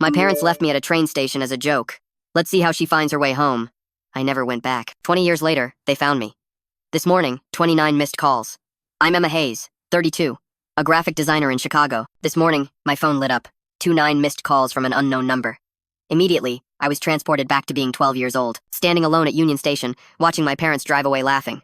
My parents left me at a train station as a joke. Let's see how she finds her way home. I never went back. 20 years later, they found me. This morning, 29 missed calls. I'm Emma Hayes, 32, a graphic designer in Chicago. This morning, my phone lit up. 29 missed calls from an unknown number. Immediately, I was transported back to being 12 years old, standing alone at Union Station, watching my parents drive away laughing.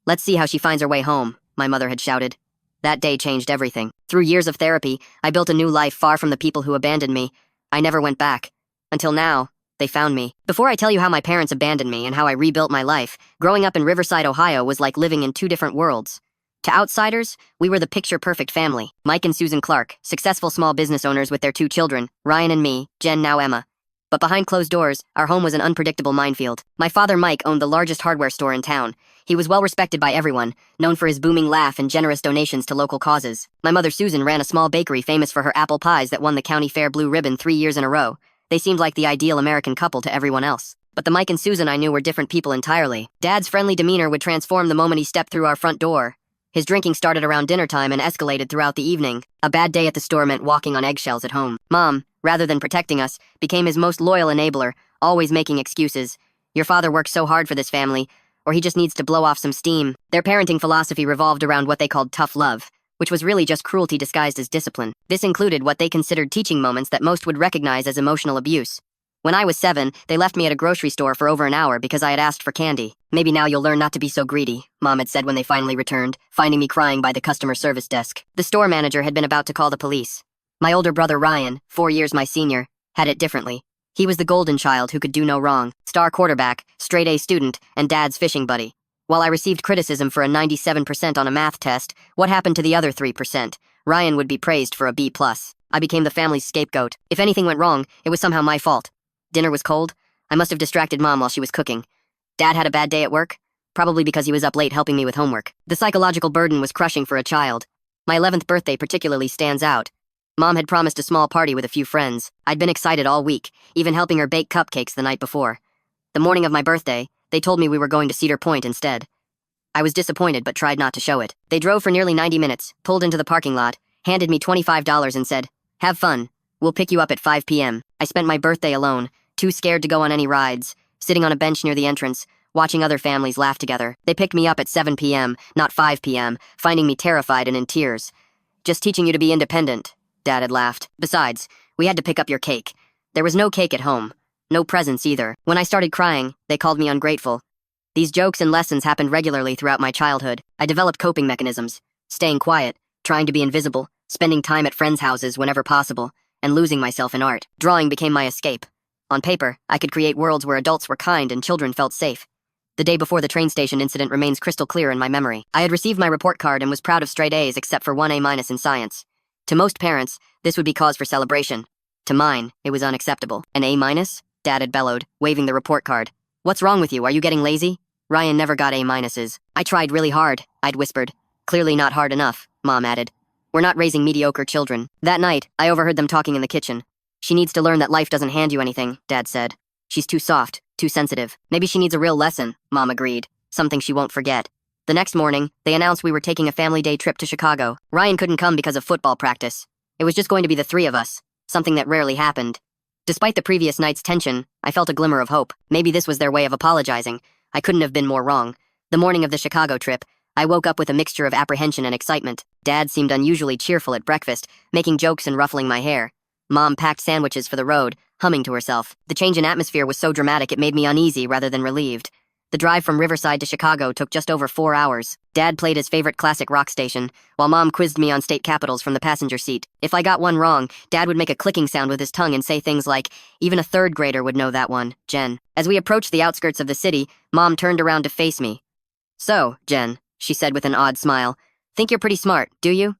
Let's see how she finds her way home, my mother had shouted. That day changed everything. Through years of therapy, I built a new life far from the people who abandoned me. I never went back. Until now, they found me. Before I tell you how my parents abandoned me and how I rebuilt my life, growing up in Riverside, Ohio was like living in two different worlds. To outsiders, we were the picture-perfect family. Mike and Susan Clark, successful small business owners with their 2 children, Ryan and me, Jen now Emma. But behind closed doors, our home was an unpredictable minefield. My father Mike owned the largest hardware store in town. He was well respected by everyone, known for his booming laugh and generous donations to local causes. My mother Susan ran a small bakery famous for her apple pies that won the county fair blue ribbon 3 years in a row. They seemed like the ideal American couple to everyone else. But the Mike and Susan I knew were different people entirely. Dad's friendly demeanor would transform the moment he stepped through our front door. His drinking started around dinner time and escalated throughout the evening. A bad day at the store meant walking on eggshells at home. Mom, rather than protecting us, became his most loyal enabler, always making excuses. Your father worked so hard for this family, or he just needs to blow off some steam. Their parenting philosophy revolved around what they called tough love, which was really just cruelty disguised as discipline. This included what they considered teaching moments that most would recognize as emotional abuse. When I was 7, they left me at a grocery store for over an hour because I had asked for candy. Maybe now you'll learn not to be so greedy, Mom had said when they finally returned, finding me crying by the customer service desk. The store manager had been about to call the police. My older brother Ryan, 4 years my senior, had it differently. He was the golden child who could do no wrong, star quarterback, straight A student, and Dad's fishing buddy. While I received criticism for a 97% on a math test, what happened to the other 3%? Ryan would be praised for a B+. I became the family's scapegoat. If anything went wrong, it was somehow my fault. Dinner was cold. I must have distracted Mom while she was cooking. Dad had a bad day at work, probably because he was up late helping me with homework. The psychological burden was crushing for a child. My 11th birthday particularly stands out. Mom had promised a small party with a few friends. I'd been excited all week, even helping her bake cupcakes the night before. The morning of my birthday, they told me we were going to Cedar Point instead. I was disappointed but tried not to show it. They drove for nearly 90 minutes, pulled into the parking lot, handed me $25 and said, "Have fun. We'll pick you up at 5 p.m. I spent my birthday alone, too scared to go on any rides, sitting on a bench near the entrance, watching other families laugh together. They picked me up at 7 p.m., not 5 p.m., finding me terrified and in tears. "Just teaching you to be independent," Dad had laughed. "Besides, we had to pick up your cake. There was no cake at home. No presents either." When I started crying, they called me ungrateful. These jokes and lessons happened regularly throughout my childhood. I developed coping mechanisms, staying quiet, trying to be invisible, spending time at friends' houses whenever possible, and losing myself in art. Drawing became my escape. On paper, I could create worlds where adults were kind and children felt safe. The day before the train station incident remains crystal clear in my memory. I had received my report card and was proud of straight A's except for 1 A- in science. To most parents, this would be cause for celebration. To mine, it was unacceptable. "An A-?" Dad had bellowed, waving the report card. "What's wrong with you? Are you getting lazy?" Ryan never got A-. "I tried really hard," I'd whispered. "Clearly not hard enough," Mom added. "We're not raising mediocre children." That night, I overheard them talking in the kitchen. "She needs to learn that life doesn't hand you anything," Dad said. "She's too soft, too sensitive. Maybe she needs a real lesson," Mom agreed. "Something she won't forget." The next morning, they announced we were taking a family day trip to Chicago. Ryan couldn't come because of football practice. It was just going to be the 3 of us, something that rarely happened. Despite the previous night's tension, I felt a glimmer of hope. Maybe this was their way of apologizing. I couldn't have been more wrong. The morning of the Chicago trip, I woke up with a mixture of apprehension and excitement. Dad seemed unusually cheerful at breakfast, making jokes and ruffling my hair. Mom packed sandwiches for the road, humming to herself. The change in atmosphere was so dramatic it made me uneasy rather than relieved. The drive from Riverside to Chicago took just over 4 hours. Dad played his favorite classic rock station, while Mom quizzed me on state capitals from the passenger seat. If I got one wrong, Dad would make a clicking sound with his tongue and say things like, "Even a 3rd grader would know that one, Jen." As we approached the outskirts of the city, Mom turned around to face me. "So, Jen," she said with an odd smile, "think you're pretty smart, do you?"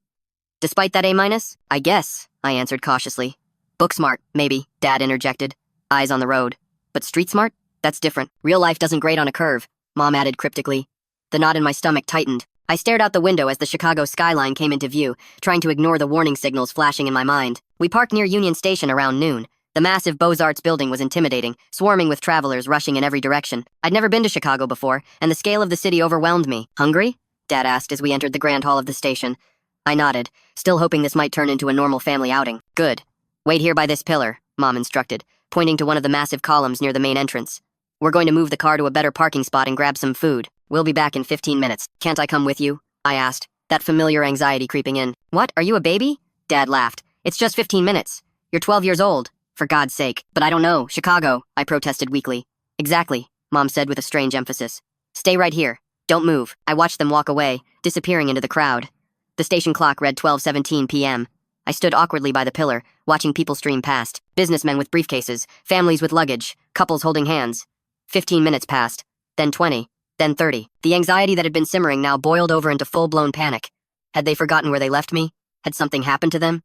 "Despite that A-?" "I guess," I answered cautiously. "Book smart, maybe," Dad interjected, eyes on the road. "But street smart? That's different. Real life doesn't grade on a curve," Mom added cryptically. The knot in my stomach tightened. I stared out the window as the Chicago skyline came into view, trying to ignore the warning signals flashing in my mind. We parked near Union Station around noon. The massive Beaux-Arts building was intimidating, swarming with travelers rushing in every direction. I'd never been to Chicago before, and the scale of the city overwhelmed me. "Hungry?" Dad asked as we entered the grand hall of the station. I nodded, still hoping this might turn into a normal family outing. "Good. Wait here by this pillar," Mom instructed, pointing to one of the massive columns near the main entrance. We're going to move the car to a better parking spot and grab some food. We'll be back in 15 minutes. Can't I come with you? I asked, that familiar anxiety creeping in. What, are you a baby? Dad laughed. It's just 15 minutes. You're 12 years old. For God's sake. But I don't know, Chicago, I protested weakly. Exactly, Mom said with a strange emphasis. Stay right here. Don't move. I watched them walk away, disappearing into the crowd. The station clock read 12:17 p.m. I stood awkwardly by the pillar, watching people stream past. Businessmen with briefcases, families with luggage, couples holding hands. 15 minutes passed, then 20, then 30. The anxiety that had been simmering now boiled over into full-blown panic. Had they forgotten where they left me? Had something happened to them?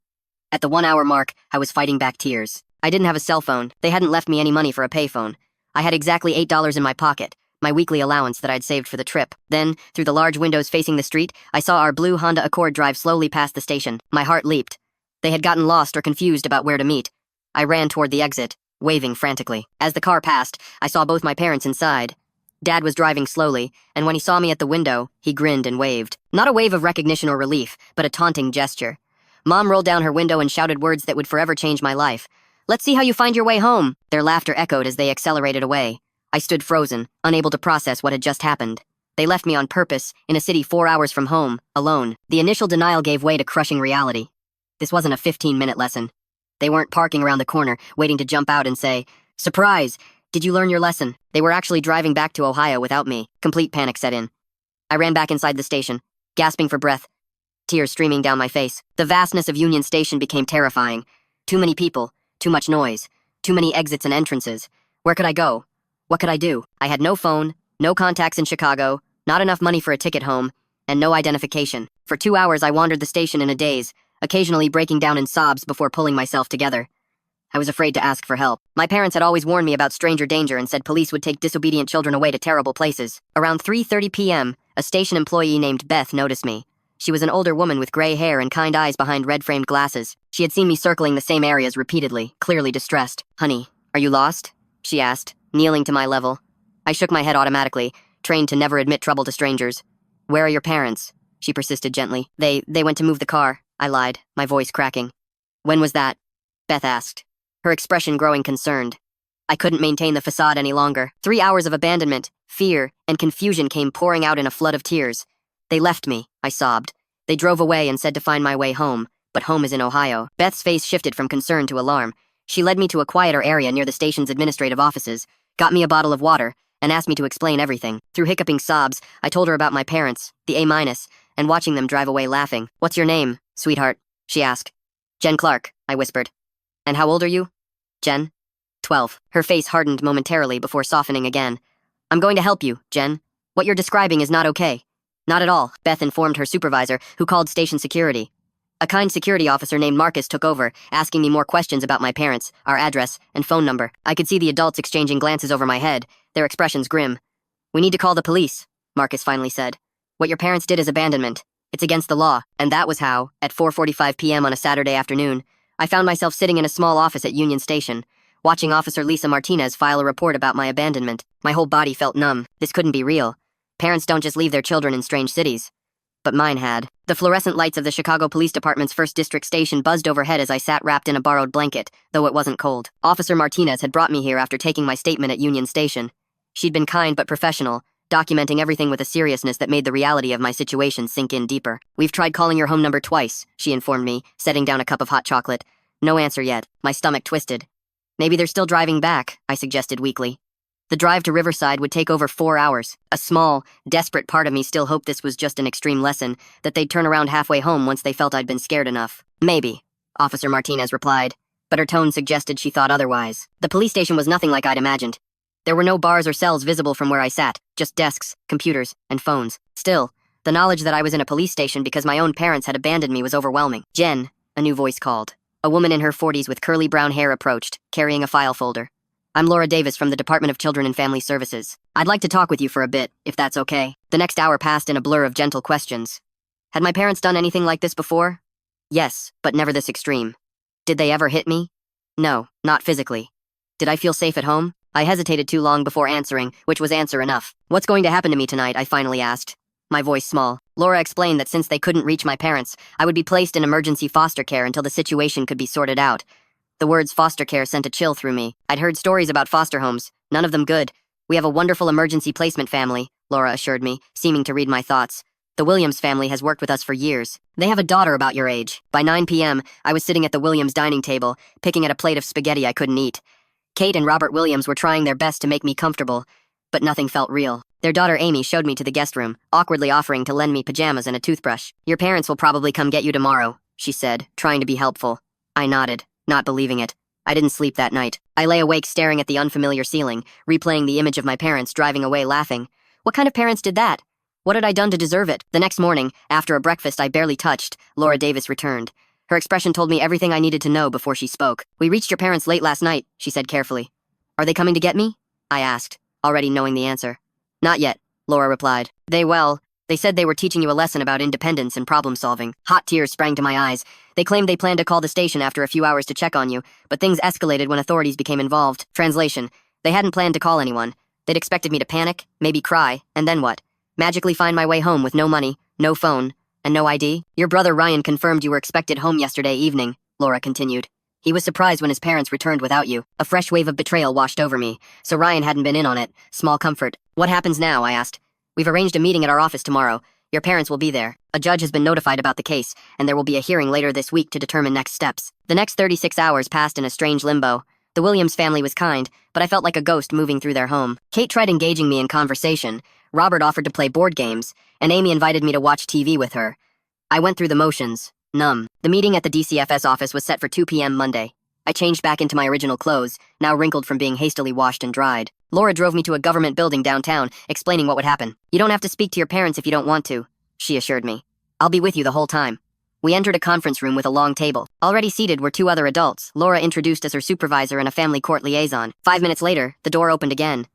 At the 1-hour mark, I was fighting back tears. I didn't have a cell phone. They hadn't left me any money for a payphone. I had exactly $8 in my pocket, my weekly allowance that I'd saved for the trip. Then, through the large windows facing the street, I saw our blue Honda Accord drive slowly past the station. My heart leaped. They had gotten lost or confused about where to meet. I ran toward the exit, waving frantically. As the car passed, I saw both my parents inside. Dad was driving slowly, and when he saw me at the window, he grinned and waved. Not a wave of recognition or relief, but a taunting gesture. Mom rolled down her window and shouted words that would forever change my life. Let's see how you find your way home. Their laughter echoed as they accelerated away. I stood frozen, unable to process what had just happened. They left me on purpose, in a city 4 hours from home, alone. The initial denial gave way to crushing reality. This wasn't a 15-minute lesson. They weren't parking around the corner, waiting to jump out and say, "Surprise! Did you learn your lesson?" They were actually driving back to Ohio without me. Complete panic set in. I ran back inside the station, gasping for breath, tears streaming down my face. The vastness of Union Station became terrifying. Too many people, too much noise, too many exits and entrances. Where could I go? What could I do? I had no phone, no contacts in Chicago, not enough money for a ticket home, and no identification. For 2 hours I wandered the station in a daze, occasionally breaking down in sobs before pulling myself together. I was afraid to ask for help. My parents had always warned me about stranger danger and said police would take disobedient children away to terrible places. Around 3:30 p.m., a station employee named Beth noticed me. She was an older woman with gray hair and kind eyes behind red-framed glasses. She had seen me circling the same areas repeatedly, clearly distressed. "Honey, are you lost?" she asked, kneeling to my level. I shook my head automatically, trained to never admit trouble to strangers. "Where are your parents?" she persisted gently. They went to move the car," I lied, my voice cracking. "When was that?" Beth asked, her expression growing concerned. I couldn't maintain the facade any longer. 3 hours of abandonment, fear, and confusion came pouring out in a flood of tears. "They left me," I sobbed. "They drove away and said to find my way home, but home is in Ohio." Beth's face shifted from concern to alarm. She led me to a quieter area near the station's administrative offices, got me a bottle of water, and asked me to explain everything. Through hiccuping sobs, I told her about my parents, the A-, and watching them drive away laughing. "What's your name, sweetheart?" she asked. "Jen Clark," I whispered. "And how old are you?" "Jen." 12. Her face hardened momentarily before softening again. "I'm going to help you, Jen. What you're describing is not okay." "Not at all," Beth informed her supervisor, who called station security. A kind security officer named Marcus took over, asking me more questions about my parents, our address, and phone number. I could see the adults exchanging glances over my head, their expressions grim. "We need to call the police," Marcus finally said. "What your parents did is abandonment. It's against the law." And that was how, at 4:45 p.m. on a Saturday afternoon, I found myself sitting in a small office at Union Station, watching Officer Lisa Martinez file a report about my abandonment. My whole body felt numb. This couldn't be real. Parents don't just leave their children in strange cities. But mine had. The fluorescent lights of the Chicago Police Department's 1st District station buzzed overhead as I sat wrapped in a borrowed blanket, though it wasn't cold. Officer Martinez had brought me here after taking my statement at Union Station. She'd been kind but professional, documenting everything with a seriousness that made the reality of my situation sink in deeper. "We've tried calling your home number twice," she informed me, setting down a cup of hot chocolate. "No answer yet." My stomach twisted. "Maybe they're still driving back," I suggested weakly. The drive to Riverside would take over 4 hours. A small, desperate part of me still hoped this was just an extreme lesson, that they'd turn around halfway home once they felt I'd been scared enough. "Maybe," Officer Martinez replied, but her tone suggested she thought otherwise. The police station was nothing like I'd imagined. There were no bars or cells visible from where I sat, just desks, computers, and phones. Still, the knowledge that I was in a police station because my own parents had abandoned me was overwhelming. "Jen," a new voice called. A woman in her 40s with curly brown hair approached, carrying a file folder. "I'm Laura Davis from the Department of Children and Family Services. I'd like to talk with you for a bit, if that's okay." The next hour passed in a blur of gentle questions. Had my parents done anything like this before? Yes, but never this extreme. Did they ever hit me? No, not physically. Did I feel safe at home? I hesitated too long before answering, which was answer enough. "What's going to happen to me tonight?" I finally asked, my voice small. Laura explained that since they couldn't reach my parents, I would be placed in emergency foster care until the situation could be sorted out. The words foster care sent a chill through me. I'd heard stories about foster homes, none of them good. We have a wonderful emergency placement family, Laura assured me, seeming to read my thoughts. The Williams family has worked with us for years. They have a daughter about your age. By 9 p.m., I was sitting at the Williams dining table, picking at a plate of spaghetti I couldn't eat. Kate and Robert Williams were trying their best to make me comfortable, but nothing felt real. Their daughter Amy showed me to the guest room, awkwardly offering to lend me pajamas and a toothbrush. Your parents will probably come get you tomorrow, she said, trying to be helpful. I nodded, not believing it. I didn't sleep that night. I lay awake staring at the unfamiliar ceiling, replaying the image of my parents driving away laughing. What kind of parents did that? What had I done to deserve it? The next morning, after a breakfast I barely touched, Laura Davis returned. Her expression told me everything I needed to know before she spoke. We reached your parents late last night, she said carefully. Are they coming to get me? I asked, already knowing the answer. Not yet, Laura replied. They said they were teaching you a lesson about independence and problem solving. Hot tears sprang to my eyes. They claimed they planned to call the station after a few hours to check on you, but things escalated when authorities became involved. Translation: they hadn't planned to call anyone. They'd expected me to panic, maybe cry, and then what? Magically find my way home with no money, no phone, and no ID? Your brother Ryan confirmed you were expected home yesterday evening, Laura continued. He was surprised when his parents returned without you. A fresh wave of betrayal washed over me, so Ryan hadn't been in on it. Small comfort. What happens now? I asked. We've arranged a meeting at our office tomorrow. Your parents will be there. A judge has been notified about the case, and there will be a hearing later this week to determine next steps. The next 36 hours passed in a strange limbo. The Williams family was kind, but I felt like a ghost moving through their home. Kate tried engaging me in conversation. Robert offered to play board games, and Amy invited me to watch TV with her. I went through the motions, numb. The meeting at the DCFS office was set for 2 p.m. Monday. I changed back into my original clothes, now wrinkled from being hastily washed and dried. Laura drove me to a government building downtown, explaining what would happen. You don't have to speak to your parents if you don't want to, she assured me. I'll be with you the whole time. We entered a conference room with a long table. Already seated were 2 other adults, Laura introduced as her supervisor and a family court liaison. 5 minutes later, the door opened again.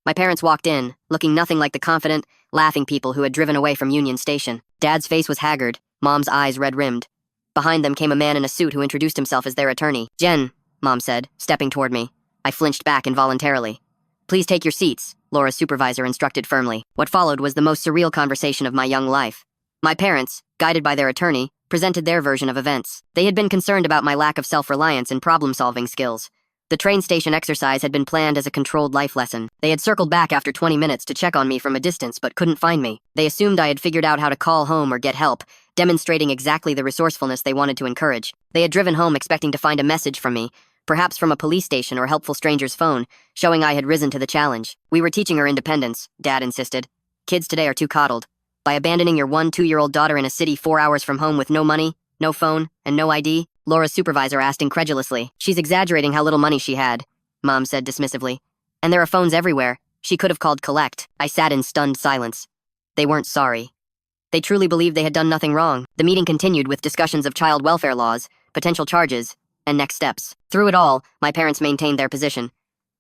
My parents walked in, looking nothing like the confident, laughing people who had driven away from Union Station. Dad's face was haggard, Mom's eyes red-rimmed. Behind them came a man in a suit who introduced himself as their attorney. Jen, Mom said, stepping toward me. I flinched back involuntarily. Please take your seats, Laura's supervisor instructed firmly. What followed was the most surreal conversation of my young life. My parents, guided by their attorney, presented their version of events. They had been concerned about my lack of self-reliance and problem-solving skills. The train station exercise had been planned as a controlled life lesson. They had circled back after 20 minutes to check on me from a distance but couldn't find me. They assumed I had figured out how to call home or get help, demonstrating exactly the resourcefulness they wanted to encourage. They had driven home expecting to find a message from me, perhaps from a police station or helpful stranger's phone, showing I had risen to the challenge. We were teaching her independence, Dad insisted. Kids today are too coddled. By abandoning your 2-year-old daughter in a city 4 hours from home with no money, no phone, and no ID? Laura's supervisor asked incredulously. She's exaggerating how little money she had, Mom said dismissively. And there are phones everywhere. She could have called collect. I sat in stunned silence. They weren't sorry. They truly believed they had done nothing wrong. The meeting continued with discussions of child welfare laws, potential charges, and next steps. Through it all, my parents maintained their position.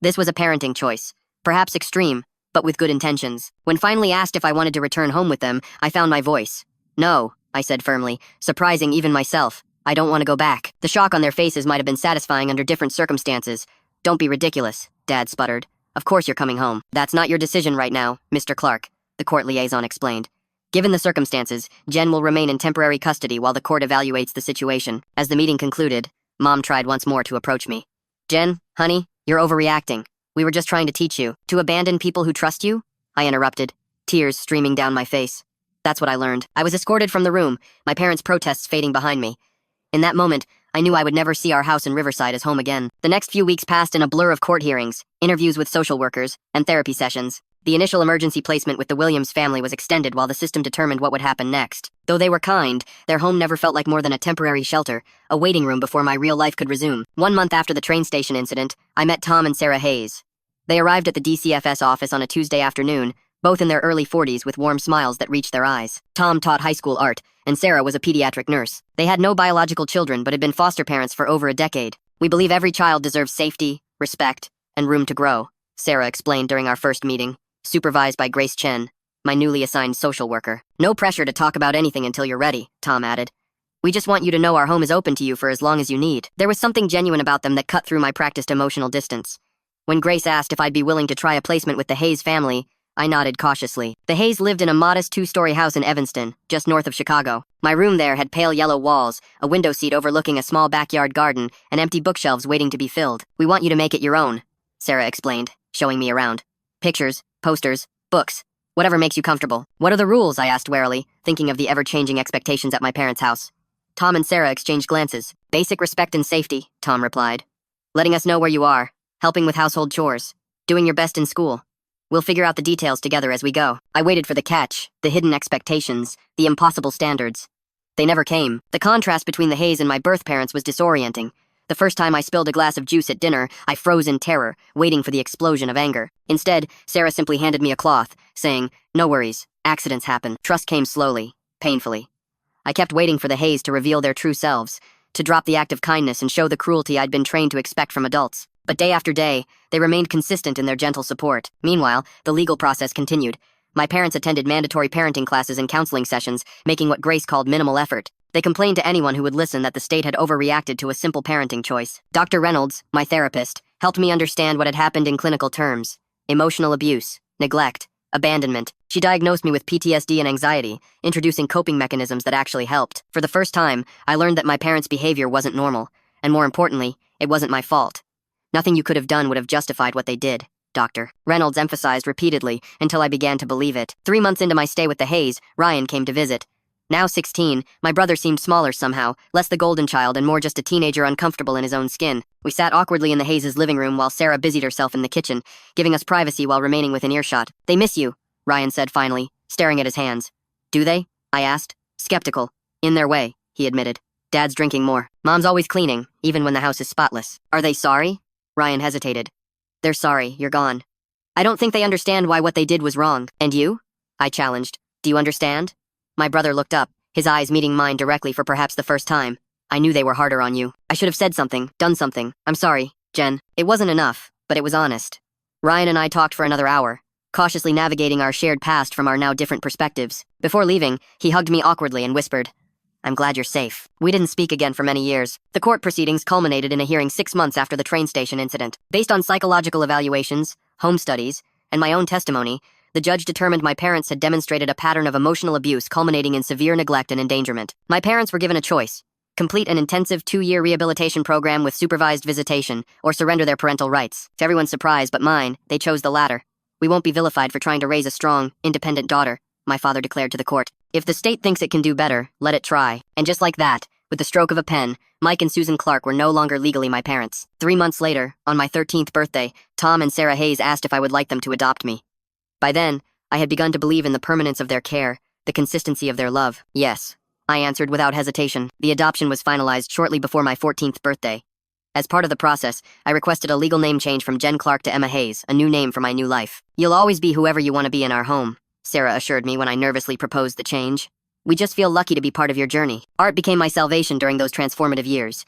This was a parenting choice, perhaps extreme, but with good intentions. When finally asked if I wanted to return home with them, I found my voice. No, I said firmly, surprising even myself. I don't want to go back. The shock on their faces might have been satisfying under different circumstances. Don't be ridiculous, Dad sputtered. Of course you're coming home. That's not your decision right now, Mr. Clark, the court liaison explained. Given the circumstances, Jen will remain in temporary custody while the court evaluates the situation. As the meeting concluded, Mom tried once more to approach me. Jen, honey, you're overreacting. We were just trying to teach you. To abandon people who trust you? I interrupted, tears streaming down my face. That's what I learned. I was escorted from the room, my parents' protests fading behind me. In that moment, I knew I would never see our house in Riverside as home again. The next few weeks passed in a blur of court hearings, interviews with social workers, and therapy sessions. The initial emergency placement with the Williams family was extended while the system determined what would happen next. Though they were kind, their home never felt like more than a temporary shelter, a waiting room before my real life could resume. 1 month after the train station incident, I met Tom and Sarah Hayes. They arrived at the DCFS office on a Tuesday afternoon, both in their early 40s with warm smiles that reached their eyes. Tom taught high school art, and Sarah was a pediatric nurse. They had no biological children but had been foster parents for over a decade. We believe every child deserves safety, respect, and room to grow, Sarah explained during our first meeting, supervised by Grace Chen, my newly assigned social worker. No pressure to talk about anything until you're ready, Tom added. We just want you to know our home is open to you for as long as you need. There was something genuine about them that cut through my practiced emotional distance. When Grace asked if I'd be willing to try a placement with the Hayes family, I nodded cautiously. The Hayes lived in a modest two-story house in Evanston, just north of Chicago. My room there had pale yellow walls, a window seat overlooking a small backyard garden, and empty bookshelves waiting to be filled. "We want you to make it your own," Sarah explained, showing me around. "Pictures, posters, books, whatever makes you comfortable." "What are the rules?" I asked warily, thinking of the ever-changing expectations at my parents' house. Tom and Sarah exchanged glances. "Basic respect and safety," Tom replied. "Letting us know where you are, helping with household chores, doing your best in school. We'll figure out the details together as we go." I waited for the catch, the hidden expectations, the impossible standards. They never came. The contrast between the Hayes and my birth parents was disorienting. The first time I spilled a glass of juice at dinner, I froze in terror, waiting for the explosion of anger. Instead, Sarah simply handed me a cloth, saying, "No worries, accidents happen." Trust came slowly, painfully. I kept waiting for the Hayes to reveal their true selves, to drop the act of kindness and show the cruelty I'd been trained to expect from adults. But day after day, they remained consistent in their gentle support. Meanwhile, the legal process continued. My parents attended mandatory parenting classes and counseling sessions, making what Grace called minimal effort. They complained to anyone who would listen that the state had overreacted to a simple parenting choice. Dr. Reynolds, my therapist, helped me understand what had happened in clinical terms: emotional abuse, neglect, abandonment. She diagnosed me with PTSD and anxiety, introducing coping mechanisms that actually helped. For the first time, I learned that my parents' behavior wasn't normal, and more importantly, it wasn't my fault. "Nothing you could have done would have justified what they did," Dr. Reynolds emphasized repeatedly until I began to believe it. 3 months into my stay with the Hayes, Ryan came to visit. Now 16, my brother seemed smaller somehow, less the golden child and more just a teenager uncomfortable in his own skin. We sat awkwardly in the Hayes' living room while Sarah busied herself in the kitchen, giving us privacy while remaining within earshot. "They miss you," Ryan said finally, staring at his hands. "Do they?" I asked, skeptical. "In their way," he admitted. "Dad's drinking more. Mom's always cleaning, even when the house is spotless." "Are they sorry?" Ryan hesitated. "They're sorry, you're gone. I don't think they understand why what they did was wrong." "And you?" I challenged. "Do you understand?" My brother looked up, his eyes meeting mine directly for perhaps the first time. "I knew they were harder on you. I should have said something, done something. I'm sorry, Jen." It wasn't enough, but it was honest. Ryan and I talked for another hour, cautiously navigating our shared past from our now different perspectives. Before leaving, he hugged me awkwardly and whispered, "I'm glad you're safe." We didn't speak again for many years. The court proceedings culminated in a hearing 6 months after the train station incident. Based on psychological evaluations, home studies, and my own testimony, the judge determined my parents had demonstrated a pattern of emotional abuse culminating in severe neglect and endangerment. My parents were given a choice: complete an intensive 2-year rehabilitation program with supervised visitation, or surrender their parental rights. To everyone's surprise but mine, they chose the latter. "We won't be vilified for trying to raise a strong, independent daughter," my father declared to the court. "If the state thinks it can do better, let it try." And just like that, with the stroke of a pen, Mike and Susan Clark were no longer legally my parents. 3 months later, on my 13th birthday, Tom and Sarah Hayes asked if I would like them to adopt me. By then, I had begun to believe in the permanence of their care, the consistency of their love. "Yes," I answered without hesitation. The adoption was finalized shortly before my 14th birthday. As part of the process, I requested a legal name change from Jen Clark to Emma Hayes, a new name for my new life. "You'll always be whoever you want to be in our home," Sarah assured me when I nervously proposed the change. "We just feel lucky to be part of your journey." Art became my salvation during those transformative years.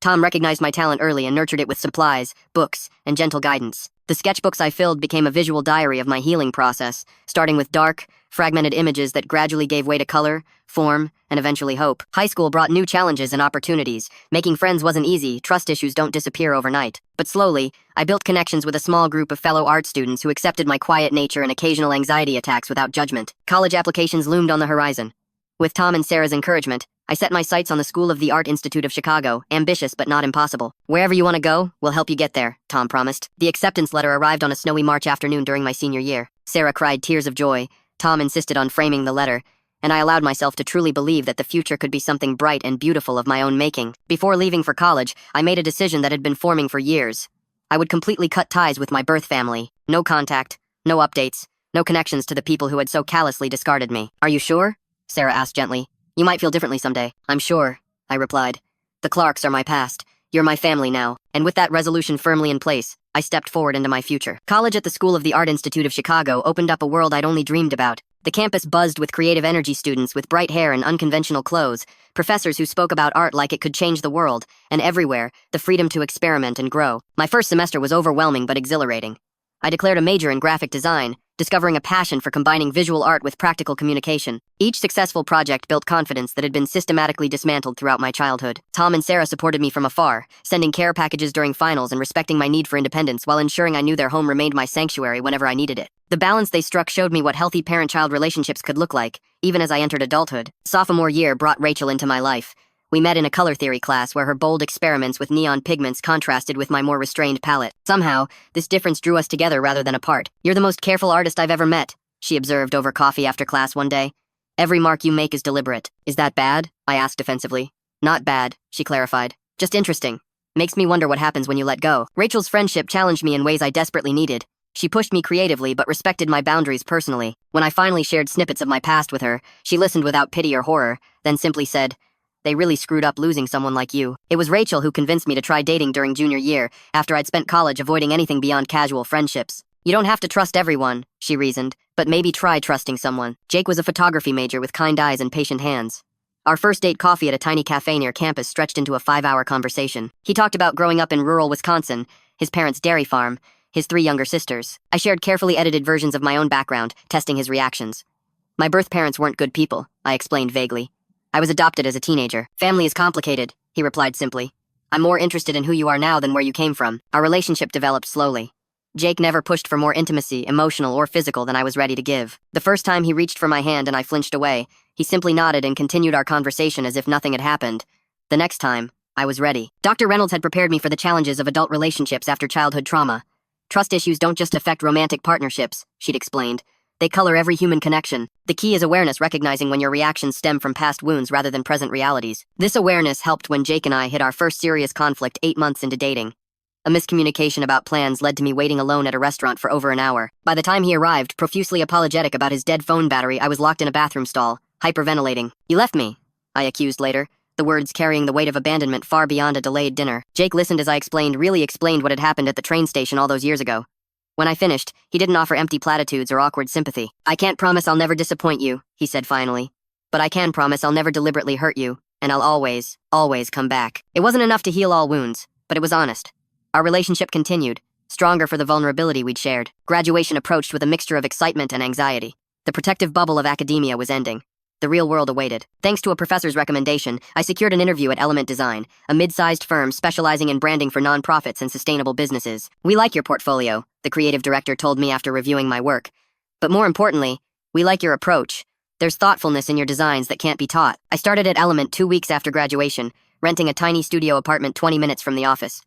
Tom recognized my talent early and nurtured it with supplies, books, and gentle guidance. The sketchbooks I filled became a visual diary of my healing process, starting with dark, fragmented images that gradually gave way to color, form, and eventually hope. High school brought new challenges and opportunities. Making friends wasn't easy, trust issues don't disappear overnight. But slowly, I built connections with a small group of fellow art students who accepted my quiet nature and occasional anxiety attacks without judgment. College applications loomed on the horizon. With Tom and Sarah's encouragement, I set my sights on the School of the Art Institute of Chicago, ambitious but not impossible. "Wherever you want to go, we'll help you get there," Tom promised. The acceptance letter arrived on a snowy March afternoon during my senior year. Sarah cried tears of joy, Tom insisted on framing the letter, and I allowed myself to truly believe that the future could be something bright and beautiful of my own making. Before leaving for college, I made a decision that had been forming for years. I would completely cut ties with my birth family. No contact, no updates, no connections to the people who had so callously discarded me. "Are you sure?" Sarah asked gently. "You might feel differently someday." "I'm sure," I replied. "The Clarks are my past. You're my family now." And with that resolution firmly in place, I stepped forward into my future. College at the School of the Art Institute of Chicago opened up a world I'd only dreamed about. The campus buzzed with creative energy students with bright hair and unconventional clothes, professors who spoke about art like it could change the world, and everywhere, the freedom to experiment and grow. My first semester was overwhelming but exhilarating. I declared a major in graphic design, discovering a passion for combining visual art with practical communication. Each successful project built confidence that had been systematically dismantled throughout my childhood. Tom and Sarah supported me from afar, sending care packages during finals and respecting my need for independence while ensuring I knew their home remained my sanctuary whenever I needed it. The balance they struck showed me what healthy parent-child relationships could look like, even as I entered adulthood. Sophomore year brought Rachel into my life. We met in a color theory class where her bold experiments with neon pigments contrasted with my more restrained palette. Somehow, this difference drew us together rather than apart. "You're the most careful artist I've ever met," she observed over coffee after class one day. "Every mark you make is deliberate." "Is that bad?" I asked defensively. "Not bad," she clarified. "Just interesting. Makes me wonder what happens when you let go." Rachel's friendship challenged me in ways I desperately needed. She pushed me creatively but respected my boundaries personally. When I finally shared snippets of my past with her, she listened without pity or horror, then simply said, "They really screwed up losing someone like you." It was Rachel who convinced me to try dating during junior year, after I'd spent college avoiding anything beyond casual friendships. "You don't have to trust everyone," she reasoned, "but maybe try trusting someone." Jake was a photography major with kind eyes and patient hands. Our first date coffee at a tiny cafe near campus stretched into a 5-hour conversation. He talked about growing up in rural Wisconsin, his parents' dairy farm, his 3 younger sisters. I shared carefully edited versions of my own background, testing his reactions. "My birth parents weren't good people," I explained vaguely. "I was adopted as a teenager." "Family is complicated," he replied simply. "I'm more interested in who you are now than where you came from." Our relationship developed slowly. Jake never pushed for more intimacy, emotional or physical, than I was ready to give. The first time he reached for my hand and I flinched away, he simply nodded and continued our conversation as if nothing had happened. The next time, I was ready. Dr. Reynolds had prepared me for the challenges of adult relationships after childhood trauma. "Trust issues don't just affect romantic partnerships," she'd explained. "They color every human connection. The key is awareness, recognizing when your reactions stem from past wounds rather than present realities." This awareness helped when Jake and I hit our first serious conflict 8 months into dating. A miscommunication about plans led to me waiting alone at a restaurant for over an hour. By the time he arrived, profusely apologetic about his dead phone battery, I was locked in a bathroom stall, hyperventilating. "You left me," I accused later, the words carrying the weight of abandonment far beyond a delayed dinner. Jake listened as I really explained what had happened at the train station all those years ago. When I finished, he didn't offer empty platitudes or awkward sympathy. "I can't promise I'll never disappoint you," he said finally. "But I can promise I'll never deliberately hurt you, and I'll always, always come back." It wasn't enough to heal all wounds, but it was honest. Our relationship continued, stronger for the vulnerability we'd shared. Graduation approached with a mixture of excitement and anxiety. The protective bubble of academia was ending. The real world awaited. Thanks to a professor's recommendation, I secured an interview at Element Design, a mid-sized firm specializing in branding for nonprofits and sustainable businesses. "We like your portfolio," the creative director told me after reviewing my work. "But more importantly, we like your approach. There's thoughtfulness in your designs that can't be taught." I started at Element 2 weeks after graduation, renting a tiny studio apartment 20 minutes from the office.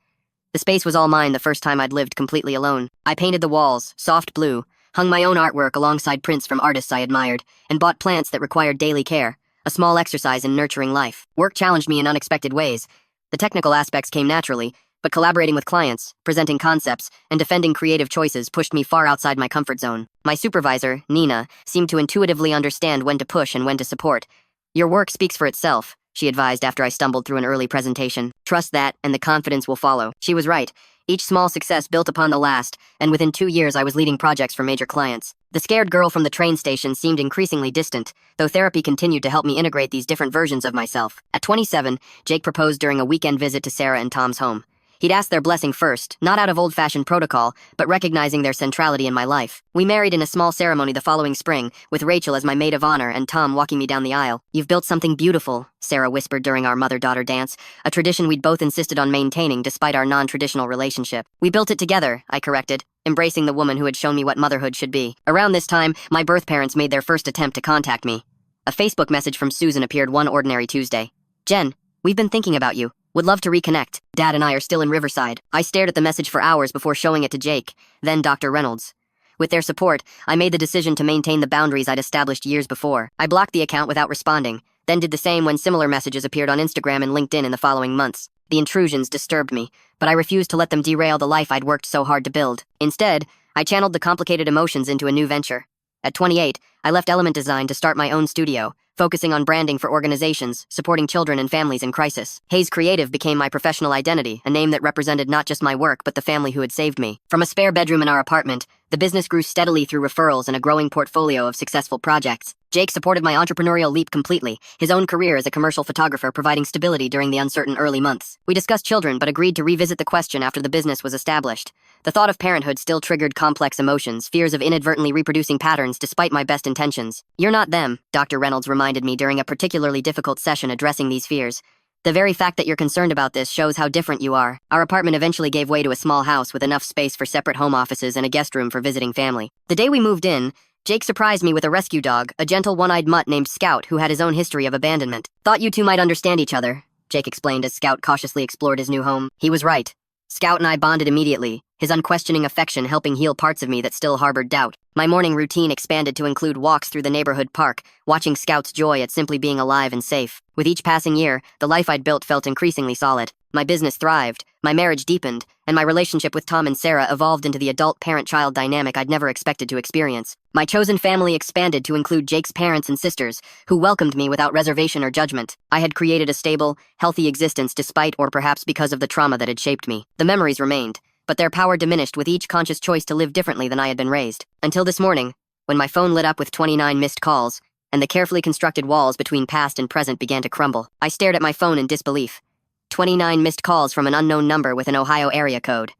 The space was all mine the first time I'd lived completely alone. I painted the walls, soft blue, hung my own artwork alongside prints from artists I admired, and bought plants that required daily care, a small exercise in nurturing life. Work challenged me in unexpected ways. The technical aspects came naturally, but collaborating with clients, presenting concepts, and defending creative choices pushed me far outside my comfort zone. My supervisor, Nina, seemed to intuitively understand when to push and when to support. "Your work speaks for itself," she advised after I stumbled through an early presentation. "Trust that, and the confidence will follow." She was right. Each small success built upon the last, and within 2 years I was leading projects for major clients. The scared girl from the train station seemed increasingly distant, though therapy continued to help me integrate these different versions of myself. At 27, Jake proposed during a weekend visit to Sarah and Tom's home. He'd asked their blessing first, not out of old-fashioned protocol, but recognizing their centrality in my life. We married in a small ceremony the following spring, with Rachel as my maid of honor and Tom walking me down the aisle. "You've built something beautiful," Sarah whispered during our mother-daughter dance, a tradition we'd both insisted on maintaining despite our non-traditional relationship. "We built it together," I corrected, embracing the woman who had shown me what motherhood should be. Around this time, my birth parents made their first attempt to contact me. A Facebook message from Susan appeared one ordinary Tuesday. "Jen, we've been thinking about you. Would love to reconnect. Dad and I are still in Riverside." I stared at the message for hours before showing it to Jake, then Dr. Reynolds. With their support, I made the decision to maintain the boundaries I'd established years before. I blocked the account without responding, then did the same when similar messages appeared on Instagram and LinkedIn in the following months. The intrusions disturbed me, but I refused to let them derail the life I'd worked so hard to build. Instead, I channeled the complicated emotions into a new venture. At 28, I left Element Design to start my own studio, focusing on branding for organizations, supporting children and families in crisis. Hayes Creative became my professional identity, a name that represented not just my work but the family who had saved me. From a spare bedroom in our apartment, the business grew steadily through referrals and a growing portfolio of successful projects. Jake supported my entrepreneurial leap completely, his own career as a commercial photographer providing stability during the uncertain early months. We discussed children but agreed to revisit the question after the business was established. The thought of parenthood still triggered complex emotions, fears of inadvertently reproducing patterns despite my best intentions. "You're not them," Dr. Reynolds reminded me during a particularly difficult session addressing these fears. The very fact that you're concerned about this shows how different you are. Our apartment eventually gave way to a small house with enough space for separate home offices and a guest room for visiting family. The day we moved in, Jake surprised me with a rescue dog, a gentle one-eyed mutt named Scout who had his own history of abandonment. Thought you two might understand each other, Jake explained as Scout cautiously explored his new home. He was right. Scout and I bonded immediately, his unquestioning affection helping heal parts of me that still harbored doubt. My morning routine expanded to include walks through the neighborhood park, watching Scout's joy at simply being alive and safe. With each passing year, the life I'd built felt increasingly solid. My business thrived, my marriage deepened, and my relationship with Tom and Sarah evolved into the adult parent-child dynamic I'd never expected to experience. My chosen family expanded to include Jake's parents and sisters, who welcomed me without reservation or judgment. I had created a stable, healthy existence despite or perhaps because of the trauma that had shaped me. The memories remained, but their power diminished with each conscious choice to live differently than I had been raised. Until this morning, when my phone lit up with 29 missed calls, and the carefully constructed walls between past and present began to crumble. I stared at my phone in disbelief. 29 missed calls from an unknown number with an Ohio area code.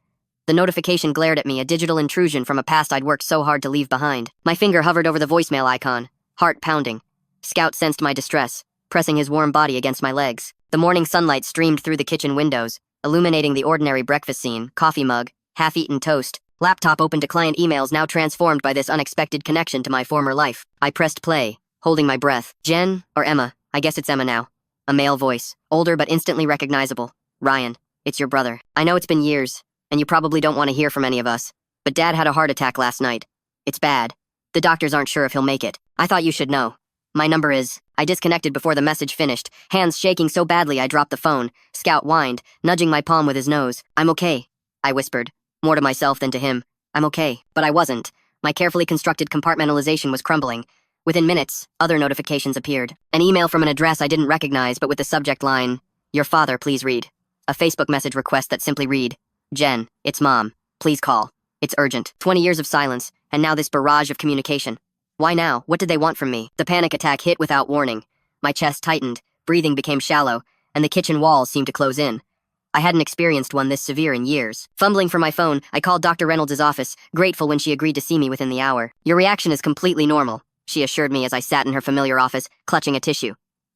The notification glared at me, a digital intrusion from a past I'd worked so hard to leave behind. My finger hovered over the voicemail icon, heart pounding. Scout sensed my distress, pressing his warm body against my legs. The morning sunlight streamed through the kitchen windows, illuminating the ordinary breakfast scene, coffee mug, half-eaten toast, laptop open to client emails now transformed by this unexpected connection to my former life. I pressed play, holding my breath. Jen or Emma? I guess it's Emma now. A male voice, older but instantly recognizable. Ryan, it's your brother. I know it's been years, and you probably don't want to hear from any of us, but Dad had a heart attack last night. It's bad. The doctors aren't sure if he'll make it. I thought you should know. My number is... I disconnected before the message finished, hands shaking so badly I dropped the phone. Scout whined, nudging my palm with his nose. I'm okay, I whispered, more to myself than to him. I'm okay, but I wasn't. My carefully constructed compartmentalization was crumbling. Within minutes, other notifications appeared. An email from an address I didn't recognize, but with the subject line, "Your father, please read." A Facebook message request that simply read, "Jen, it's Mom. Please call. It's urgent." 20 years of silence, and now this barrage of communication. Why now? What did they want from me? The panic attack hit without warning. My chest tightened, breathing became shallow, and the kitchen walls seemed to close in. I hadn't experienced one this severe in years. Fumbling for my phone, I called Dr. Reynolds' office, grateful when she agreed to see me within the hour. "Your reaction is completely normal," she assured me as I sat in her familiar office, clutching a tissue.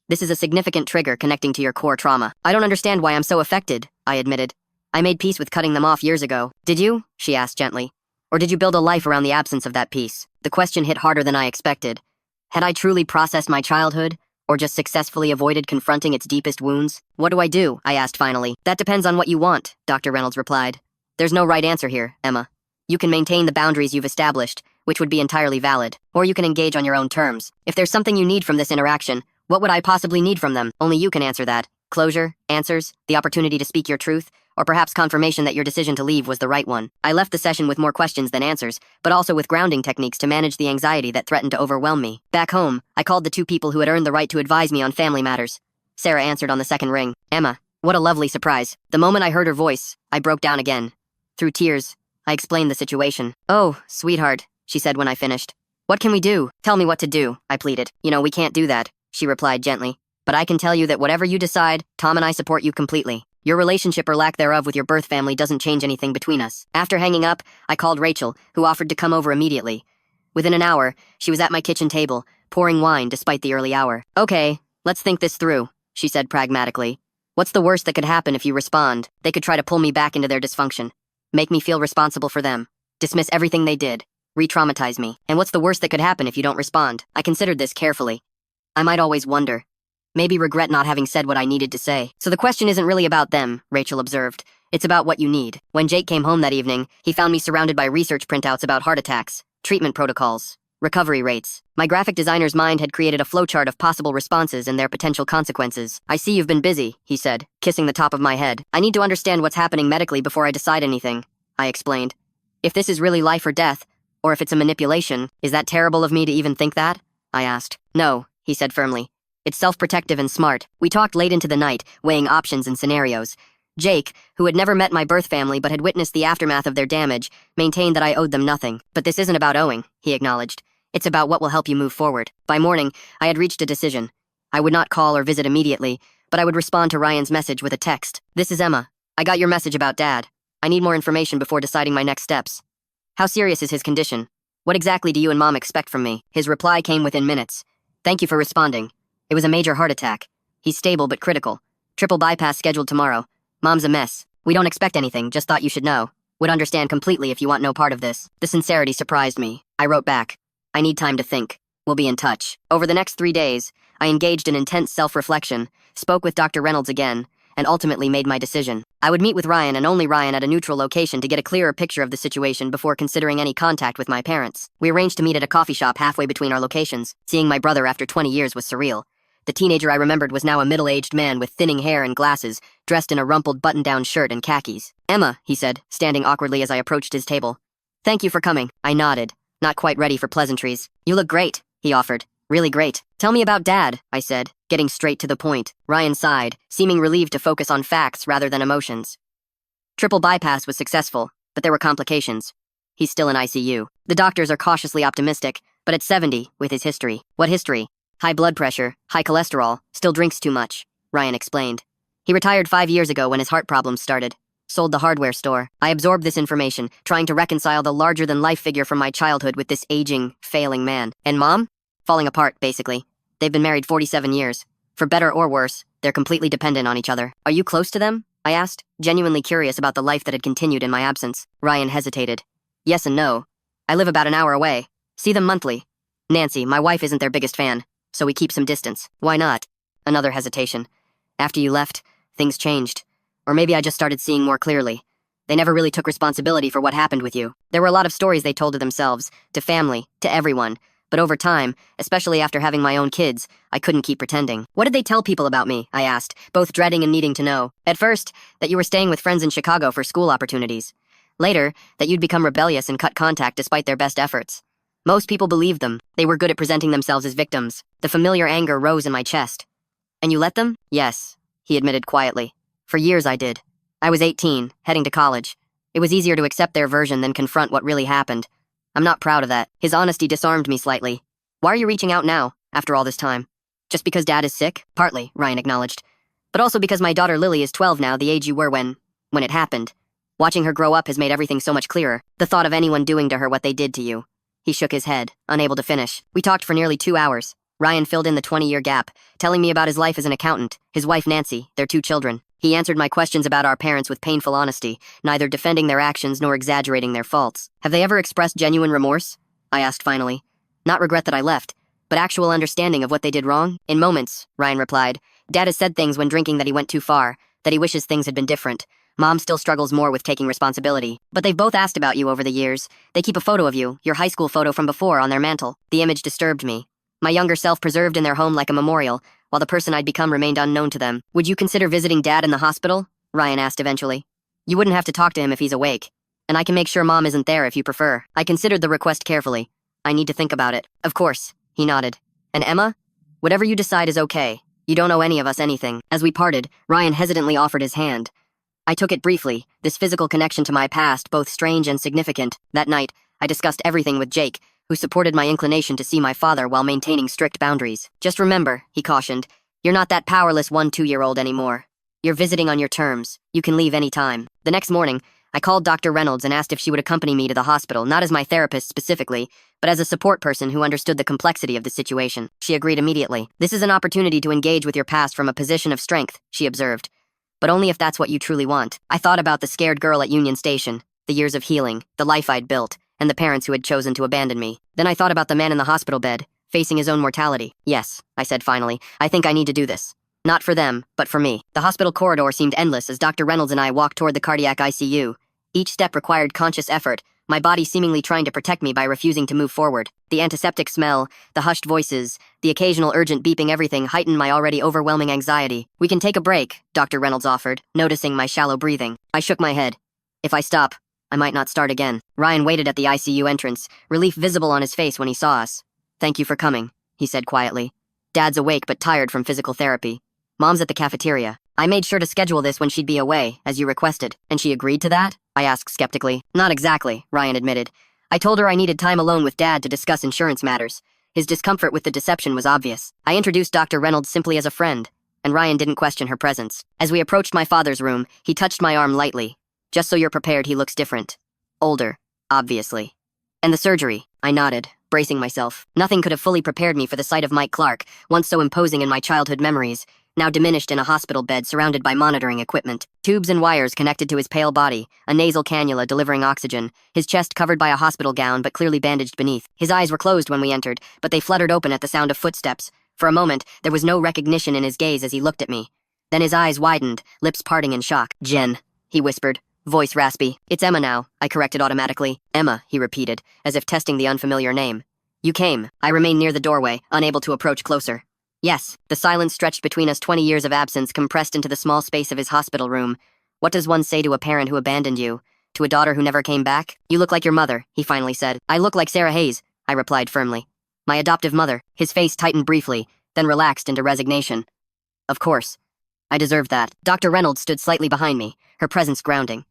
"This is a significant trigger connecting to your core trauma." "I don't understand why I'm so affected," I admitted. "I made peace with cutting them off years ago." "Did you?" she asked gently. "Or did you build a life around the absence of that peace?" The question hit harder than I expected. Had I truly processed my childhood, or just successfully avoided confronting its deepest wounds? "What do I do?" I asked finally. "That depends on what you want," Dr. Reynolds replied. "There's no right answer here, Emma. You can maintain the boundaries you've established, which would be entirely valid, or you can engage on your own terms. If there's something you need from this interaction, what would I possibly need from them? Only you can answer that. Closure, answers, the opportunity to speak your truth, or perhaps confirmation that your decision to leave was the right one." I left the session with more questions than answers, but also with grounding techniques to manage the anxiety that threatened to overwhelm me. Back home, I called the two people who had earned the right to advise me on family matters. Sarah answered on the second ring. "Emma, what a lovely surprise." The moment I heard her voice, I broke down again. Through tears, I explained the situation. "Oh, sweetheart," she said when I finished. "What can we do?" "Tell me what to do," I pleaded. "You know, we can't do that," she replied gently. "But I can tell you that whatever you decide, Tom and I support you completely. Your relationship or lack thereof with your birth family doesn't change anything between us." After hanging up, I called Rachel, who offered to come over immediately. Within an hour, she was at my kitchen table, pouring wine despite the early hour. "Okay, let's think this through," she said pragmatically. "What's the worst that could happen if you respond? They could try to pull me back into their dysfunction, make me feel responsible for them, dismiss everything they did, re-traumatize me. And what's the worst that could happen if you don't respond?" I considered this carefully. I might always wonder. Maybe regret not having said what I needed to say. "So the question isn't really about them," Rachel observed. "It's about what you need." When Jake came home that evening, he found me surrounded by research printouts about heart attacks, treatment protocols, recovery rates. My graphic designer's mind had created a flowchart of possible responses and their potential consequences. "I see you've been busy," he said, kissing the top of my head. "I need to understand what's happening medically before I decide anything," I explained. "If this is really life or death, or if it's a manipulation, is that terrible of me to even think that?" I asked. "No," he said firmly. "It's self-protective and smart." We talked late into the night, weighing options and scenarios. Jake, who had never met my birth family but had witnessed the aftermath of their damage, maintained that I owed them nothing. "But this isn't about owing," he acknowledged. "It's about what will help you move forward." By morning, I had reached a decision. I would not call or visit immediately, but I would respond to Ryan's message with a text. "This is Emma. I got your message about Dad. I need more information before deciding my next steps. How serious is his condition? What exactly do you and Mom expect from me?" His reply came within minutes. "Thank you for responding. It was a major heart attack. He's stable but critical. Triple bypass scheduled tomorrow. Mom's a mess. We don't expect anything, just thought you should know. Would understand completely if you want no part of this. The sincerity surprised me. I wrote back. I need time to think. We'll be in touch. Over the next 3 days, I engaged in intense self-reflection, spoke with Dr. Reynolds again, and ultimately made my decision. I would meet with Ryan and only Ryan at a neutral location to get a clearer picture of the situation before considering any contact with my parents. We arranged to meet at a coffee shop halfway between our locations. Seeing my brother after 20 years was surreal. The teenager I remembered was now a middle-aged man with thinning hair and glasses, dressed in a rumpled button-down shirt and khakis. "Emma," he said, standing awkwardly as I approached his table. "Thank you for coming." I nodded, not quite ready for pleasantries. "You look great," he offered. "Really great." "Tell me about Dad," I said, getting straight to the point. Ryan sighed, seeming relieved to focus on facts rather than emotions. Triple bypass was successful, but there were complications. He's still in ICU. The doctors are cautiously optimistic, but at 70, with his history. What history? High blood pressure, high cholesterol, still drinks too much, Ryan explained. He retired 5 years ago when his heart problems started. Sold the hardware store. I absorbed this information, trying to reconcile the larger-than-life figure from my childhood with this aging, failing man. And Mom? Falling apart, basically. They've been married 47 years. For better or worse, they're completely dependent on each other. Are you close to them? I asked, genuinely curious about the life that had continued in my absence. Ryan hesitated. Yes and no. I live about an hour away. See them monthly. Nancy, my wife, isn't their biggest fan, so we keep some distance. Why not? Another hesitation. After you left, things changed. Or maybe I just started seeing more clearly. They never really took responsibility for what happened with you. There were a lot of stories they told to themselves, to family, to everyone. But over time, especially after having my own kids, I couldn't keep pretending. What did they tell people about me? I asked, both dreading and needing to know. At first, that you were staying with friends in Chicago for school opportunities. Later, that you'd become rebellious and cut contact despite their best efforts. Most people believed them. They were good at presenting themselves as victims. The familiar anger rose in my chest. And you let them? Yes, he admitted quietly. For years I did. I was 18, heading to college. It was easier to accept their version than confront what really happened. I'm not proud of that. His honesty disarmed me slightly. Why are you reaching out now, after all this time? Just because Dad is sick? Partly, Ryan acknowledged. But also because my daughter Lily is 12 now, the age you were when it happened. Watching her grow up has made everything so much clearer. The thought of anyone doing to her what they did to you. He shook his head, unable to finish. We talked for nearly 2 hours. Ryan filled in the 20-year gap, telling me about his life as an accountant, his wife Nancy, their 2 children. He answered my questions about our parents with painful honesty, neither defending their actions nor exaggerating their faults. Have they ever expressed genuine remorse? I asked finally. Not regret that I left, but actual understanding of what they did wrong? In moments, Ryan replied. Dad has said things when drinking that he went too far, that he wishes things had been different. Mom still struggles more with taking responsibility. But they've both asked about you over the years. They keep a photo of you, your high school photo from before, on their mantle. The image disturbed me. My younger self preserved in their home like a memorial, while the person I'd become remained unknown to them. Would you consider visiting Dad in the hospital? Ryan asked eventually. You wouldn't have to talk to him if he's awake. And I can make sure Mom isn't there if you prefer. I considered the request carefully. I need to think about it. Of course, he nodded. And Emma? Whatever you decide is okay. You don't owe any of us anything. As we parted, Ryan hesitantly offered his hand. I took it briefly, this physical connection to my past, both strange and significant. That night, I discussed everything with Jake, who supported my inclination to see my father while maintaining strict boundaries. Just remember, he cautioned, you're not that powerless 1-2-year-old anymore. You're visiting on your terms. You can leave any time. The next morning, I called Dr. Reynolds and asked if she would accompany me to the hospital, not as my therapist specifically, but as a support person who understood the complexity of the situation. She agreed immediately. This is an opportunity to engage with your past from a position of strength, she observed. But only if that's what you truly want. I thought about the scared girl at Union Station, the years of healing, the life I'd built, and the parents who had chosen to abandon me. Then I thought about the man in the hospital bed, facing his own mortality. Yes, I said finally, I think I need to do this. Not for them, but for me. The hospital corridor seemed endless as Dr. Reynolds and I walked toward the cardiac ICU. Each step required conscious effort, my body seemingly trying to protect me by refusing to move forward. The antiseptic smell, the hushed voices, the occasional urgent beeping, everything heightened my already overwhelming anxiety. We can take a break, Dr. Reynolds offered, noticing my shallow breathing. I shook my head. If I stop, I might not start again. Ryan waited at the ICU entrance, relief visible on his face when he saw us. Thank you for coming, he said quietly. Dad's awake but tired from physical therapy. Mom's at the cafeteria. I made sure to schedule this when she'd be away, as you requested. And she agreed to that? I asked skeptically. Not exactly, Ryan admitted. I told her I needed time alone with Dad to discuss insurance matters. His discomfort with the deception was obvious. I introduced Dr. Reynolds simply as a friend, and Ryan didn't question her presence. As we approached my father's room, he touched my arm lightly. Just so you're prepared, he looks different. Older, obviously. And the surgery, I nodded, bracing myself. Nothing could have fully prepared me for the sight of Mike Clark, once so imposing in my childhood memories, now diminished in a hospital bed surrounded by monitoring equipment. Tubes and wires connected to his pale body, a nasal cannula delivering oxygen, his chest covered by a hospital gown but clearly bandaged beneath. His eyes were closed when we entered, but they fluttered open at the sound of footsteps. For a moment, there was no recognition in his gaze as he looked at me. Then his eyes widened, lips parting in shock. "Jen," he whispered, voice raspy. "It's Emma now," I corrected automatically. "Emma," he repeated, as if testing the unfamiliar name. "You came." I remained near the doorway, unable to approach closer. Yes, the silence stretched between us, 20 years of absence compressed into the small space of his hospital room. What does one say to a parent who abandoned you? To a daughter who never came back? "You look like your mother," he finally said. "I look like Sarah Hayes," I replied firmly. "My adoptive mother." His face tightened briefly, then relaxed into resignation. "Of course. I deserved that." Dr. Reynolds stood slightly behind me, her presence grounding.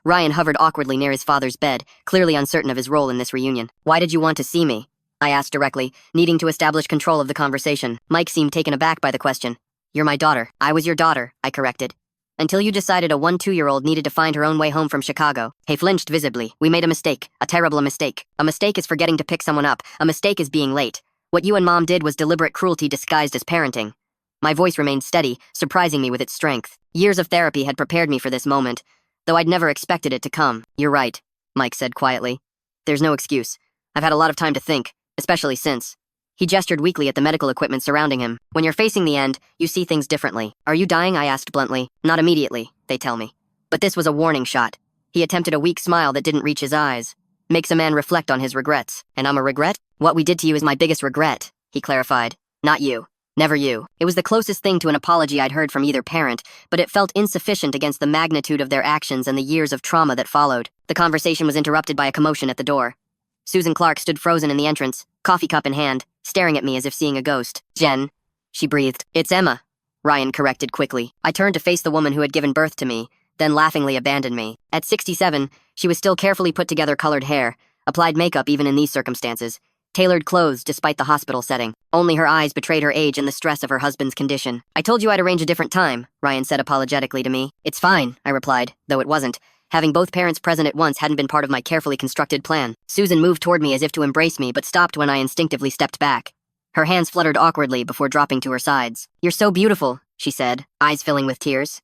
Ryan hovered awkwardly near his father's bed, clearly uncertain of his role in this reunion. "Why did you want to see me?" I asked directly, needing to establish control of the conversation. Mike seemed taken aback by the question. "You're my daughter." "I was your daughter," I corrected. "Until you decided a 1-2-year-old needed to find her own way home from Chicago." He flinched visibly. "We made a mistake. A terrible mistake. A mistake is forgetting to pick someone up. A mistake is being late. What you and Mom did was deliberate cruelty disguised as parenting." My voice remained steady, surprising me with its strength. Years of therapy had prepared me for this moment, though I'd never expected it to come. "You're right," Mike said quietly. "There's no excuse. I've had a lot of time to think, especially since." He gestured weakly at the medical equipment surrounding him. "When you're facing the end, you see things differently." "Are you dying?" I asked bluntly. "Not immediately, they tell me. But this was a warning shot." He attempted a weak smile that didn't reach his eyes. "Makes a man reflect on his regrets." "And I'm a regret?" "What we did to you is my biggest regret," he clarified. "Not you. Never you." It was the closest thing to an apology I'd heard from either parent, but it felt insufficient against the magnitude of their actions and the years of trauma that followed. The conversation was interrupted by a commotion at the door. Susan Clark stood frozen in the entrance, coffee cup in hand, staring at me as if seeing a ghost. "Jen," she breathed. "It's Emma," Ryan corrected quickly. I turned to face the woman who had given birth to me, then laughingly abandoned me. At 67, she was still carefully put together colored hair, applied makeup even in these circumstances, tailored clothes despite the hospital setting. Only her eyes betrayed her age and the stress of her husband's condition. "I told you I'd arrange a different time," Ryan said apologetically to me. "It's fine," I replied, though it wasn't. Having both parents present at once hadn't been part of my carefully constructed plan. Susan moved toward me as if to embrace me, but stopped when I instinctively stepped back. Her hands fluttered awkwardly before dropping to her sides. "You're so beautiful," she said, eyes filling with tears.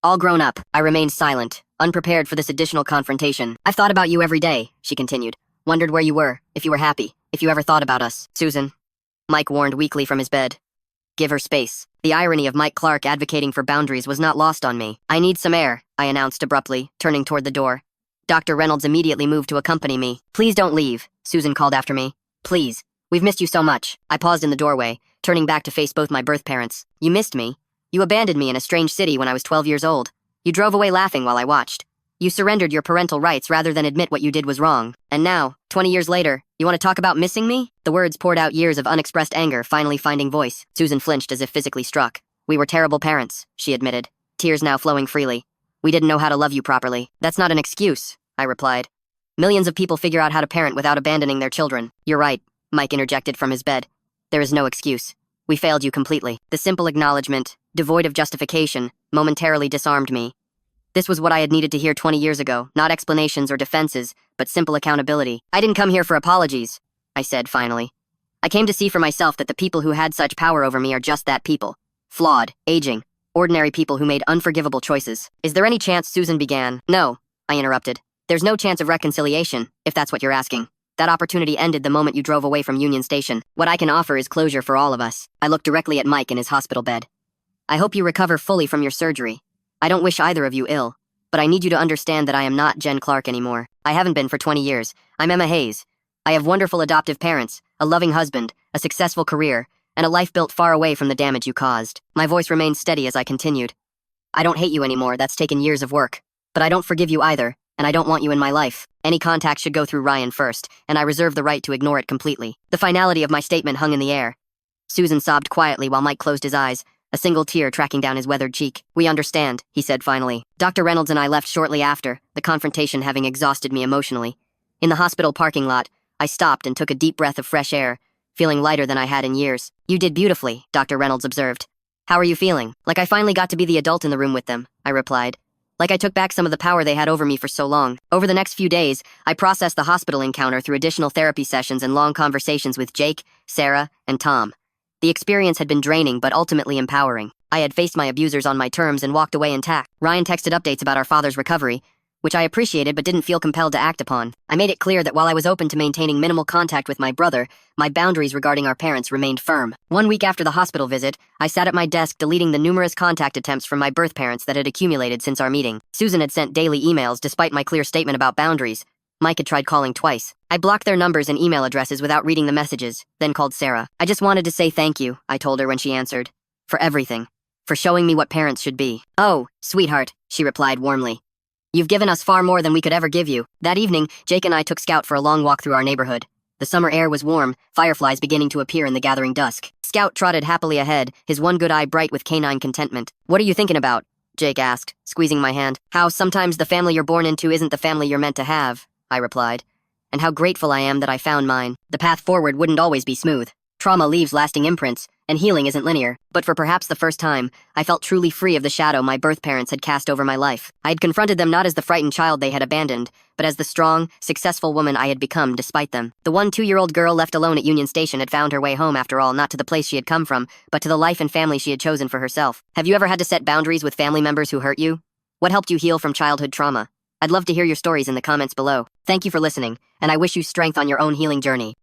"All grown up." I remained silent, unprepared for this additional confrontation. "I've thought about you every day," she continued. "Wondered where you were, if you were happy, if you ever thought about us." "Susan," Mike warned weakly from his bed. "Give her space." The irony of Mike Clark advocating for boundaries was not lost on me. "I need some air," I announced abruptly, turning toward the door. Dr. Reynolds immediately moved to accompany me. "Please don't leave," Susan called after me. "Please. We've missed you so much." I paused in the doorway, turning back to face both my birth parents. "You missed me? You abandoned me in a strange city when I was 12 years old. You drove away laughing while I watched. You surrendered your parental rights rather than admit what you did was wrong. And now, 20 years later, you want to talk about missing me?" The words poured out years of unexpressed anger, finally finding voice. Susan flinched as if physically struck. "We were terrible parents," she admitted, tears now flowing freely. "We didn't know how to love you properly." "That's not an excuse," I replied. "Millions of people figure out how to parent without abandoning their children." "You're right," Mike interjected from his bed. "There is no excuse. We failed you completely." The simple acknowledgement, devoid of justification, momentarily disarmed me. This was what I had needed to hear 20 years ago, not explanations or defenses, but simple accountability. "I didn't come here for apologies," I said finally. "I came to see for myself that the people who had such power over me are just that, people. Flawed, aging, ordinary people who made unforgivable choices." "Is there any chance?" Susan began. "No," I interrupted. "There's no chance of reconciliation, if that's what you're asking. That opportunity ended the moment you drove away from Union Station. What I can offer is closure for all of us." I looked directly at Mike in his hospital bed. "I hope you recover fully from your surgery. I don't wish either of you ill, but I need you to understand that I am not Jen Clark anymore. I haven't been for 20 years. I'm Emma Hayes. I have wonderful adoptive parents, a loving husband, a successful career, and a life built far away from the damage you caused." My voice remained steady as I continued. "I don't hate you anymore, that's taken years of work. But I don't forgive you either, and I don't want you in my life. Any contact should go through Ryan first, and I reserve the right to ignore it completely." The finality of my statement hung in the air. Susan sobbed quietly while Mike closed his eyes, a single tear tracking down his weathered cheek. "We understand," he said finally. Dr. Reynolds and I left shortly after, the confrontation having exhausted me emotionally. In the hospital parking lot, I stopped and took a deep breath of fresh air, feeling lighter than I had in years. "You did beautifully," Dr. Reynolds observed. "How are you feeling?" "Like I finally got to be the adult in the room with them," I replied. "Like I took back some of the power they had over me for so long." Over the next few days, I processed the hospital encounter through additional therapy sessions and long conversations with Jake, Sarah, and Tom. The experience had been draining but ultimately empowering. I had faced my abusers on my terms and walked away intact. Ryan texted updates about our father's recovery, which I appreciated but didn't feel compelled to act upon. I made it clear that while I was open to maintaining minimal contact with my brother, my boundaries regarding our parents remained firm. 1 week after the hospital visit, I sat at my desk deleting the numerous contact attempts from my birth parents that had accumulated since our meeting. Susan had sent daily emails despite my clear statement about boundaries. Mike had tried calling twice. I blocked their numbers and email addresses without reading the messages, then called Sarah. I just wanted to say thank you, I told her when she answered. For everything. For showing me what parents should be. Oh, sweetheart, she replied warmly. You've given us far more than we could ever give you. That evening, Jake and I took Scout for a long walk through our neighborhood. The summer air was warm, fireflies beginning to appear in the gathering dusk. Scout trotted happily ahead, his one good eye bright with canine contentment. What are you thinking about? Jake asked, squeezing my hand. How sometimes the family you're born into isn't the family you're meant to have, I replied. And how grateful I am that I found mine. The path forward wouldn't always be smooth. Trauma leaves lasting imprints, and healing isn't linear. But for perhaps the first time, I felt truly free of the shadow my birth parents had cast over my life. I had confronted them not as the frightened child they had abandoned, but as the strong, successful woman I had become despite them. The 2-year-old girl left alone at Union Station had found her way home after all, not to the place she had come from, but to the life and family she had chosen for herself. Have you ever had to set boundaries with family members who hurt you? What helped you heal from childhood trauma? I'd love to hear your stories in the comments below. Thank you for listening, and I wish you strength on your own healing journey.